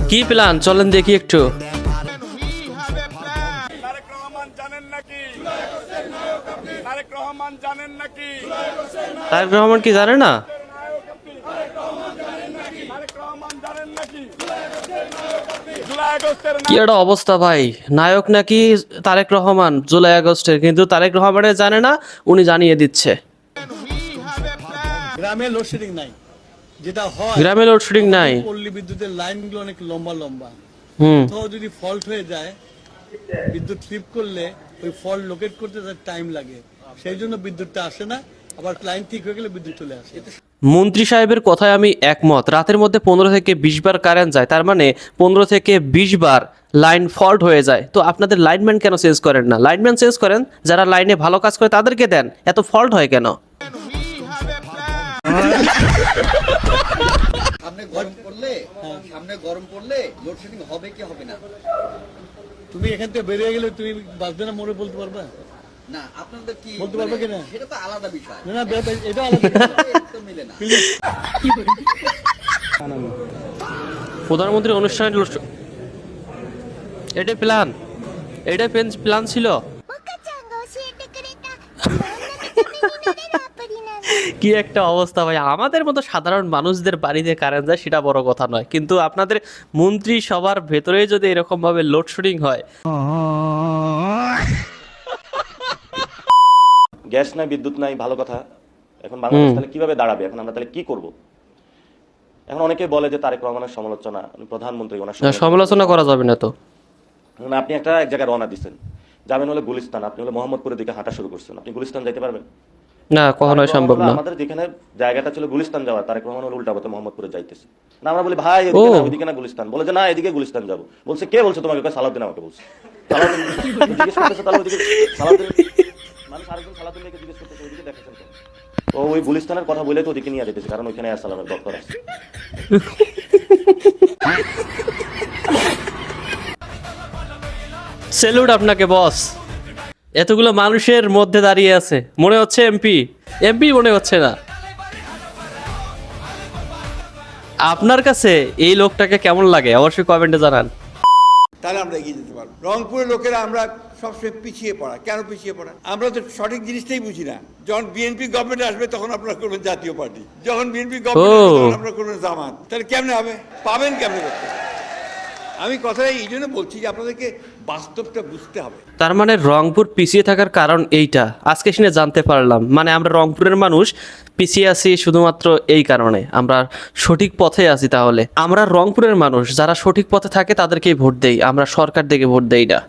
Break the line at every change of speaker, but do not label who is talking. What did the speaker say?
কি প্ল্যান চলেন দেখি একটু। তারেক রহমান কি জানে না? কি একটা অবস্থা ভাই, নায়ক নাকি তারেক রহমান জুলাই আগস্টের, কিন্তু তারেক রহমানের জানে না, উনি জানিয়ে দিচ্ছে।
গ্রামে লোডশেডিং নাই, যেটা হয়
গ্রামে লোডশেডিং নাই,
পল্লী বিদ্যুতের লাইনগুলো অনেক লম্বা লম্বা। তো যদি ফল্ট হয়ে যায়, বিদ্যুৎ ট্রিপ করলে ওই ফল্ট লোকেট করতে তার টাইম লাগে, সেই জন্য বিদ্যুৎটা আসে না। আবার লাইন ঠিক হয়ে গেলে বিদ্যুৎ চলে আসে।
মন্ত্রী সাহেবের কথায় আমি একমত। রাতের মধ্যে 15 থেকে 20 বার কারেন্ট যায়, তার মানে 15 থেকে 20 বার লাইন ফল্ট হয়ে যায়। তো আপনাদের লাইনম্যান কেন চেঞ্জ করেন না? লাইনম্যান চেঞ্জ করেন, যারা লাইনে ভালো কাজ করে তাদেরকে দেন। এত ফল্ট হয় কেন?
সামনে গরম পড়লে লোডশেডিং হবে কি হবে না?
তুমি এখান থেকে বেরিয়ে গেলে তুমি বাঁচবে না মরে বলতে পারবা
না, আপনাদের কি
বলতে পারবে কিনা
সেটা তো আলাদা বিষয়।
না, এটা আলাদা।
তো মিলে না।
প্রধানমন্ত্রী অনুষ্ঠানে এটা প্ল্যান, এটা প্ল্যান ছিল। কি একটা অবস্থা ভাই, আমাদের মতো সাধারণ মানুষদের বাড়িতে কারেন্ট যায় সেটা বড় কথা নয়, কিন্তু আপনাদের মন্ত্রী সবার ভেতরে যদি এরকম ভাবে লোডশেডিং হয়।
গ্যাস নাই, বিদ্যুৎ নাই, ভালো কথা। এখন বাংলাদেশ তাহলে কিভাবে দাঁড়াবে? এখন আমরা তাহলে কি করব? এখন অনেকে বলে যে তারেক রহমানের সমালোচনা, প্রধানমন্ত্রী ওনার
সমালোচনা করা যাবে না তো।
আপনি এক জায়গায় রওনা দিচ্ছেন, যাবেন হলে গুলিস্তান, আপনি হলে মোহাম্মদপুরের দিকে হাঁটা শুরু করছেন, আপনি গুলিস্তান যাইতে পারবেন
না? কখনোই সম্ভব না।
আমাদের যেখানে জায়গাটা ছিল গুলিস্তান যাওয়ার, তারেক রহমান হলো উল্টা পথে মোহাম্মদপুরে যাইতেছে। না আমরা বলি ভাই এদিকে না গুলিস্তান, বলে যে না এদিকে গুলিস্তান যাবো। বলছে কে বলছে তোমাকে? সালাউদ্দিন আমাকে বলছে। সালাউদ্দিন জিজ্ঞেস করতেছে, তাহলে ওইদিকে সালাউদ্দিন মানুষ আরেকজন সালাউদ্দিনকে জিজ্ঞেস করতেছে ওইদিকে দেখেছেন তো? তো ওই গুলিস্তানের কথা বলে তো ওদিকে নিয়ে যেতেছে, কারণ ওইখানে সালামের দপ্তর আছে।
স্যালুট আপনাকে বস। এতগুলো মানুষের মধ্যে দাঁড়িয়ে আছে, মনে হচ্ছে এমপি মনে হচ্ছে না। আপনার কাছে এই লোকটাকে কেমন লাগে অবশ্যই কমেন্টে জানান।
তাহলে আমরা এগিয়ে যেতে পারবো। রংপুরের লোকেরা আমরা সবসময় পিছিয়ে পড়া। কেন পিছিয়ে পড়া? আমরা তো সঠিক জিনিসটাই বুঝি না। যখন বিএনপি গভর্নমেন্ট আসবে তখন আপনারা করবেন জাতীয় পার্টি, যখন বিএনপি গভর্নমেন্ট আসবে তখন আপনারা করবেন জামাত। তাহলে কেমনে হবে? পাবেন কেমনে করতে? আমি কথাটা এই জন্য বলছি যে আপনাদেরকে বাস্তবটা বুঝতে হবে।
তার মানে রংপুর পিছিয়ে থাকার কারণ এইটা আজকে শুনে জানতে পারলাম। মানে আমরা রংপুরের মানুষ পিছিয়ে আছি শুধুমাত্র এই কারণে, আমরা সঠিক পথে আছি। তাহলে আমরা রংপুরের মানুষ যারা সঠিক পথে থাকে তাদেরকেই ভোট দেই, আমরা সরকার থেকে ভোট দেই না।